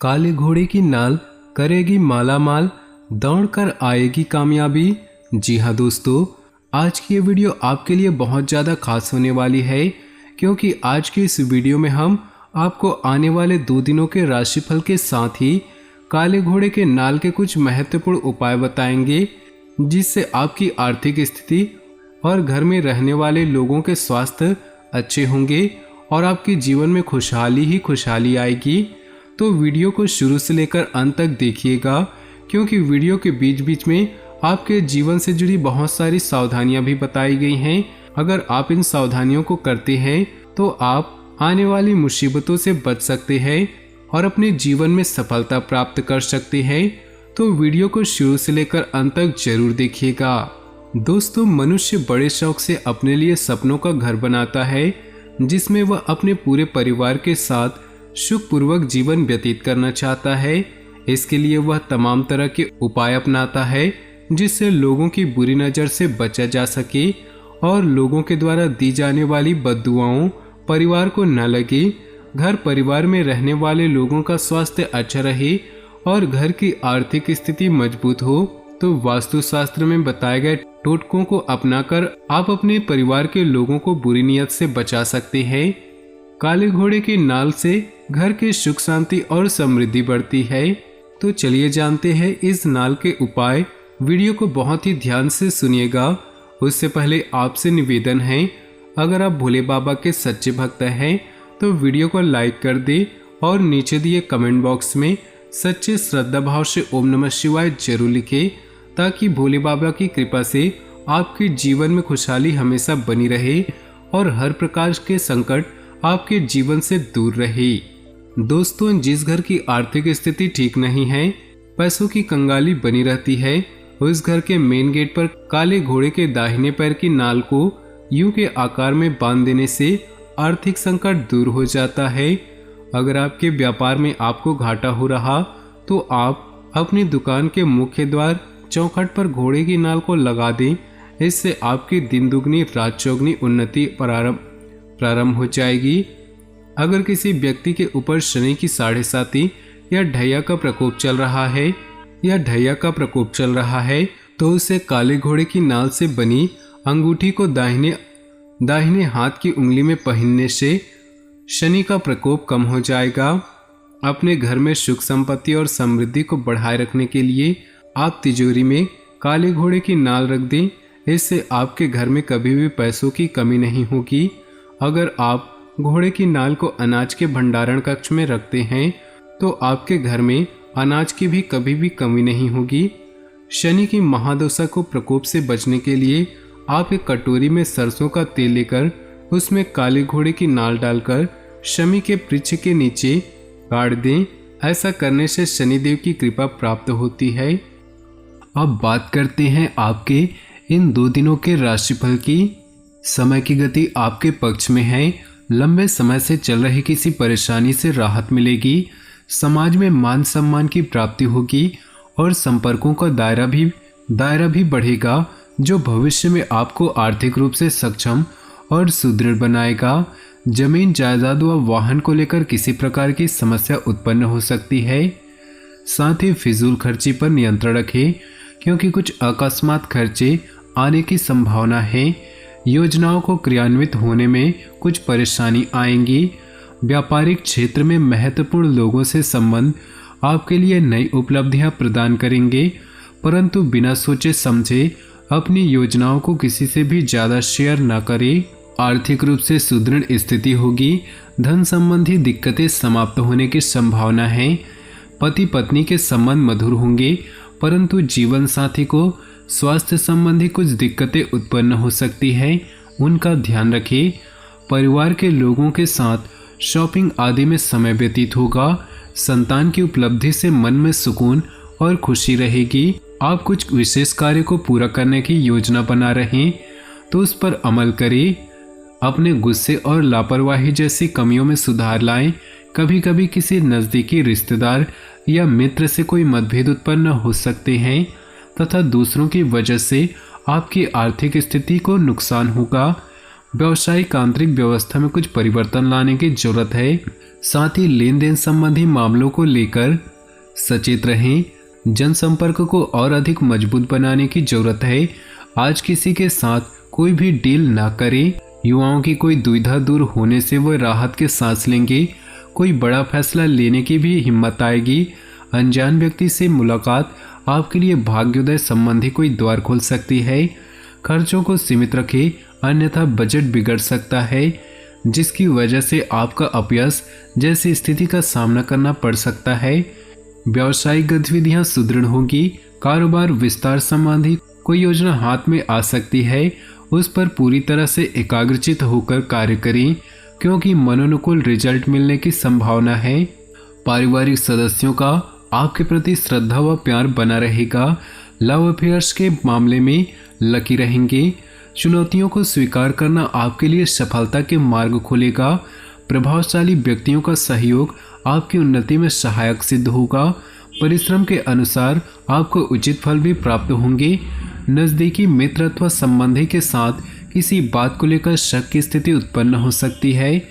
काले घोड़े की नाल करेगी मालामाल, दौड़कर आएगी कामयाबी। जी हाँ दोस्तों, आज की ये वीडियो आपके लिए बहुत ज़्यादा खास होने वाली है, क्योंकि आज की इस वीडियो में हम आपको आने वाले 2 दिनों के राशिफल के साथ ही काले घोड़े के नाल के कुछ महत्वपूर्ण उपाय बताएंगे, जिससे आपकी आर्थिक स्थिति और घर में रहने वाले लोगों के स्वास्थ्य अच्छे होंगे और आपके जीवन में खुशहाली ही खुशहाली आएगी। तो वीडियो को शुरू से लेकर अंत तक देखिएगा, क्योंकि वीडियो के बीच बीच में आपके जीवन से जुड़ी बहुत सारी सावधानियां भी बताई गई हैं। अगर आप इन सावधानियों को करते हैं तो आप आने वाली मुसीबतों से बच सकते हैं और अपने जीवन में सफलता प्राप्त कर सकते हैं। तो वीडियो को शुरू से लेकर अंत तक जरूर देखिएगा। दोस्तों, मनुष्य बड़े शौक से अपने लिए सपनों का घर बनाता है, जिसमें वह अपने पूरे परिवार के साथ सुखपूर्वक जीवन व्यतीत करना चाहता है। इसके लिए वह तमाम तरह के उपाय अपनाता है, जिससे लोगों की बुरी नज़र से बचा जा सके और लोगों के द्वारा दी जाने वाली बद्दुआओं परिवार को न लगे। घर परिवार में रहने वाले लोगों का स्वास्थ्य अच्छा रहे और घर की आर्थिक स्थिति मजबूत हो। तो वास्तुशास्त्र में बताए गए टोटकों को अपनाकर आप अपने परिवार के लोगों को बुरी नीयत से बचा सकते हैं। काले घोड़े के नाल से घर के सुख शांति और समृद्धि बढ़ती है। तो चलिए जानते हैं इस नाल के उपाय। वीडियो को बहुत ही ध्यान से सुनिएगा। उससे पहले आपसे निवेदन है, अगर आप भोले बाबा के सच्चे भक्त हैं तो वीडियो को लाइक कर दे और नीचे दिए कमेंट बॉक्स में सच्चे श्रद्धा भाव से ओम नमः शिवाय जरूर लिखें, ताकि भोले बाबा की कृपा से आपके जीवन में खुशहाली हमेशा बनी रहे और हर प्रकार के संकट आपके जीवन से दूर रहे। दोस्तों, जिस घर की आर्थिक स्थिति ठीक नहीं है, पैसों की कंगाली बनी रहती है, उस घर के मेन गेट पर काले घोड़े के दाहिने पैर की नाल को यू के आकार में बांध देने से आर्थिक संकट दूर हो जाता है। अगर आपके व्यापार में आपको घाटा हो रहा तो आप अपनी दुकान के मुख्य द्वार चौखट पर घोड़े की नाल को लगा दें। इससे आपकी दिन दुगनी रात चौगनी उन्नति प्रारंभ हो जाएगी। अगर किसी व्यक्ति के ऊपर शनि की 7.5 या ढैया का प्रकोप चल रहा है तो उसे काले घोड़े की नाल से बनी अंगूठी को दाहिने हाथ की उंगली में पहनने से शनि का प्रकोप कम हो जाएगा। अपने घर में सुख संपत्ति और समृद्धि को बढ़ाए रखने के लिए आप तिजोरी में काले घोड़े की नाल रख दें। इससे आपके घर में कभी भी पैसों की कमी नहीं होगी। अगर आप घोड़े की नाल को अनाज के भंडारण कक्ष में रखते हैं तो आपके घर में अनाज की भी कभी भी कमी नहीं होगी। शनि की महादशा को प्रकोप से बचने के लिए आप एक कटोरी में सरसों का तेल लेकर उसमें काले घोड़े की नाल डालकर शनि के वृक्ष के नीचे गाड़ दें। ऐसा करने से शनिदेव की कृपा प्राप्त होती है। अब बात करते हैं आपके इन 2 दिनों के राशिफल की। समय की गति आपके पक्ष में है। लंबे समय से चल रही किसी परेशानी से राहत मिलेगी। समाज में मान सम्मान की प्राप्ति होगी और संपर्कों का दायरा भी बढ़ेगा, जो भविष्य में आपको आर्थिक रूप से सक्षम और सुदृढ़ बनाएगा। जमीन जायदाद व वाहन को लेकर किसी प्रकार की समस्या उत्पन्न हो सकती है। साथ ही फिजूल खर्ची पर नियंत्रण रखें, क्योंकि कुछ अकस्मात खर्चे आने की संभावना है। योजनाओं को क्रियान्वित होने में कुछ परेशानी आएंगी। व्यापारिक क्षेत्र में महत्वपूर्ण लोगों से संबंध आपके लिए नई उपलब्धियां प्रदान करेंगे, परंतु बिना सोचे समझे अपनी योजनाओं को किसी से भी ज़्यादा शेयर न करें। आर्थिक रूप से सुदृढ़ स्थिति होगी। धन संबंधी दिक्कतें समाप्त होने की संभावना है। पति पत्नी के संबंध मधुर होंगे, परंतु जीवन साथी को स्वास्थ्य संबंधी कुछ दिक्कतें उत्पन्न हो सकती है, उनका ध्यान रखें। परिवार के लोगों के साथ शॉपिंग आदि में समय व्यतीत होगा। संतान की उपलब्धि से मन में सुकून और खुशी रहेगी। आप कुछ विशेष कार्य को पूरा करने की योजना बना रहे हैं तो उस पर अमल करें। अपने गुस्से और लापरवाही जैसी कमियों में सुधार लाएं। कभी कभी किसी नज़दीकी रिश्तेदार या मित्र से कोई मतभेद उत्पन्न हो सकते हैं तथा दूसरों की वजह से आपकी आर्थिक स्थिति को नुकसान होगा। व्यावसायिक आंतरिक व्यवस्था में कुछ परिवर्तन लाने की जरूरत है। साथ ही लेन देन संबंधी मामलों को लेकर सचेत रहें। जनसंपर्क को और अधिक मजबूत बनाने की जरूरत है। आज किसी के साथ कोई भी डील ना करें। युवाओं की कोई दुविधा दूर होने से वह राहत के सांस लेंगे। कोई बड़ा फैसला लेने की भी हिम्मत आएगी। अनजान व्यक्ति से मुलाकात आपके लिए भाग्योदय संबंधी कोई द्वार खोल सकती है। खर्चों को सीमित रखें, अन्यथा बजट बिगड़ सकता है, जिसकी वजह से आपका अपयश जैसी स्थिति का सामना करना पड़ सकता है। व्यावसायिक गतिविधियां सुदृढ़ होंगी। कारोबार विस्तार संबंधी कोई योजना हाथ में आ सकती है। उस पर पूरी तरह से एकाग्रचित होकर कार्य करें, क्योंकि मनोनुकूल रिजल्ट मिलने की संभावना है। पारिवारिक सदस्यों का आपके प्रति श्रद्धा व प्यार बना रहेगा। लव अफेयर्स के मामले में लकी रहेंगे। चुनौतियों को स्वीकार करना आपके लिए सफलता के मार्ग खोलेगा। प्रभावशाली व्यक्तियों का सहयोग आपकी उन्नति में सहायक सिद्ध होगा। परिश्रम के अनुसार आपको उचित फल भी प्राप्त होंगे। नज़दीकी मित्र अथवा संबंधी के साथ किसी बात को लेकर शक की स्थिति उत्पन्न हो सकती है,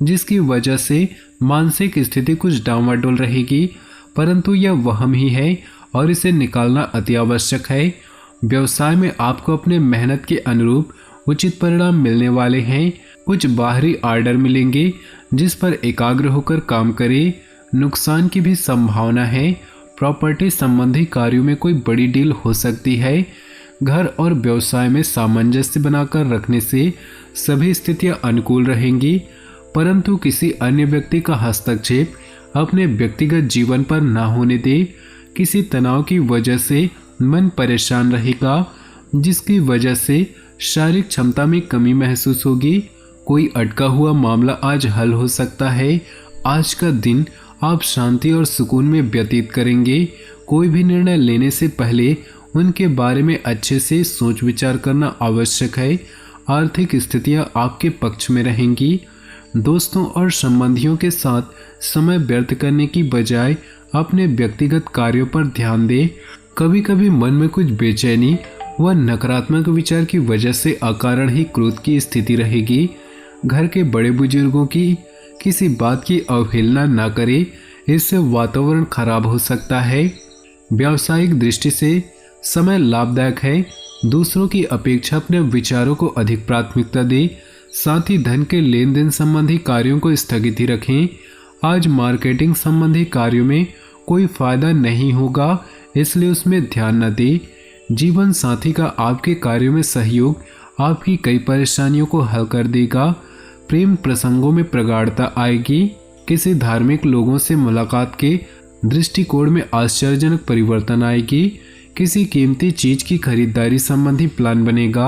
जिसकी वजह से मानसिक स्थिति कुछ डामाडोल रहेगी, परंतु यह वहम ही है और इसे निकालना अति आवश्यक है। व्यवसाय में आपको अपने मेहनत के अनुरूप उचित परिणाम मिलने वाले हैं। कुछ बाहरी ऑर्डर मिलेंगे, जिस पर एकाग्र होकर काम करें। नुकसान की भी संभावना है। प्रॉपर्टी संबंधी कार्यों में कोई बड़ी डील हो सकती है। घर और व्यवसाय में सामंजस्य बनाकर रखने से सभी स्थितियां अनुकूल रहेंगी, परंतु किसी अन्य व्यक्ति का हस्तक्षेप अपने व्यक्तिगत जीवन पर न होने दे। किसी तनाव की वजह से मन परेशान रहेगा, जिसकी वजह से शारीरिक क्षमता में कमी महसूस होगी। कोई अटका हुआ मामला आज हल हो सकता है। आज का दिन आप शांति और सुकून में व्यतीत करेंगे। कोई भी निर्णय लेने से पहले उनके बारे में अच्छे से सोच विचार करना आवश्यक है। आर्थिक स्थितियां आपके पक्ष में रहेंगी। दोस्तों और संबंधियों के साथ समय व्यर्थ करने की बजाय अपने व्यक्तिगत कार्यों पर ध्यान दें। कभी कभी मन में कुछ बेचैनी व नकारात्मक विचार की वजह से अकारण ही क्रोध की स्थिति रहेगी। घर के बड़े बुजुर्गों की किसी बात की अवहेलना न करें, इससे वातावरण खराब हो सकता है। व्यावसायिक दृष्टि से समय लाभदायक है। दूसरों की अपेक्षा अपने विचारों को अधिक प्राथमिकता दें। साथ ही धन के लेन देन संबंधी कार्यों को स्थगित ही रखें। आज मार्केटिंग संबंधी कार्यों में कोई फायदा नहीं होगा, इसलिए उसमें ध्यान न दें। जीवन साथी का आपके कार्यों में सहयोग आपकी कई परेशानियों को हल कर देगा। प्रेम प्रसंगों में प्रगाढ़ता आएगी। किसी धार्मिक लोगों से मुलाकात के दृष्टिकोण में आश्चर्यजनक परिवर्तन आएगी। किसी कीमती चीज की खरीदारी संबंधी प्लान बनेगा।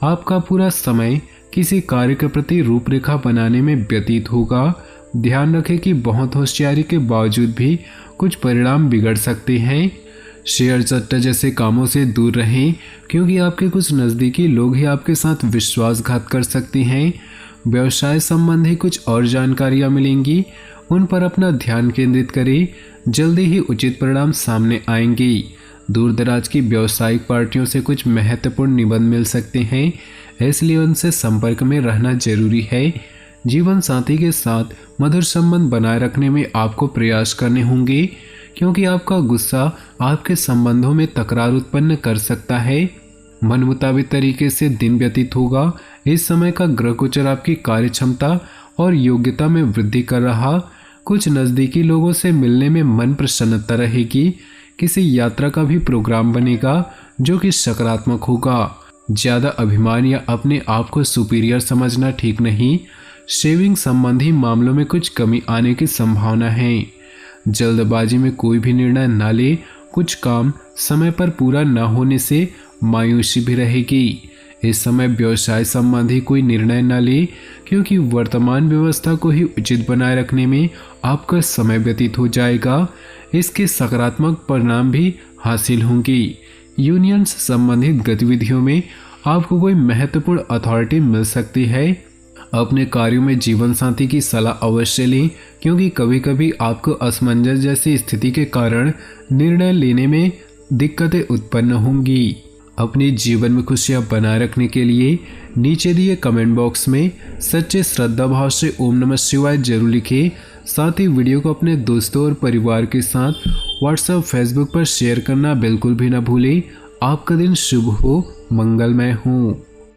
आपका पूरा समय किसी कार्य के प्रति रूपरेखा बनाने में व्यतीत होगा। ध्यान रखें कि बहुत होशियारी के बावजूद भी कुछ परिणाम बिगड़ सकते हैं। शेयर सट्टा जैसे कामों से दूर रहें, क्योंकि आपके कुछ नज़दीकी लोग ही आपके साथ विश्वासघात कर सकते हैं। व्यवसाय संबंधी कुछ और जानकारियां मिलेंगी, उन पर अपना ध्यान केंद्रित करें। जल्दी ही उचित परिणाम सामने आएंगे। दूर दराज की व्यावसायिक पार्टियों से कुछ महत्वपूर्ण निबंध मिल सकते हैं, इसलिए उनसे संपर्क में रहना जरूरी है। जीवन साथी के साथ मधुर संबंध बनाए रखने में आपको प्रयास करने होंगे, क्योंकि आपका गुस्सा आपके संबंधों में तकरार उत्पन्न कर सकता है। मन मुताबिक तरीके से दिन व्यतीत होगा। इस समय का ग्रह गोचर आपकी कार्य क्षमता और योग्यता में वृद्धि कर रहा। कुछ नज़दीकी लोगों से मिलने में मन प्रसन्नता रहेगी। किसी यात्रा का भी प्रोग्राम बनेगा, जो कि सकारात्मक होगा। ज़्यादा अभिमान या अपने आप को सुपीरियर समझना ठीक नहीं। शेविंग संबंधी मामलों में कुछ कमी आने की संभावना है। जल्दबाजी में कोई भी निर्णय न ले। कुछ काम समय पर पूरा न होने से मायूसी भी रहेगी। इस समय व्यवसाय संबंधी कोई निर्णय न ले, क्योंकि वर्तमान व्यवस्था को ही उचित बनाए रखने में आपका समय व्यतीत हो जाएगा। इसके सकारात्मक परिणाम भी हासिल होंगे। यूनियंस संबंधित गतिविधियों में आपको कोई महत्वपूर्ण अथॉरिटी मिल सकती है। अपने कार्यों में जीवन साथी की सलाह अवश्य लें, क्योंकि कभी कभी आपको असमंजस जैसी स्थिति के कारण निर्णय लेने में दिक्कतें उत्पन्न होंगी। अपने जीवन में खुशियां बनाए रखने के लिए नीचे दिए कमेंट बॉक्स में सच्चे श्रद्धा भाव से ओम नमः शिवाय जरूर लिखें। साथ ही वीडियो को अपने दोस्तों और परिवार के साथ व्हाट्सएप फेसबुक पर शेयर करना बिल्कुल भी ना भूलें। आपका दिन शुभ हो, मंगलमय हो।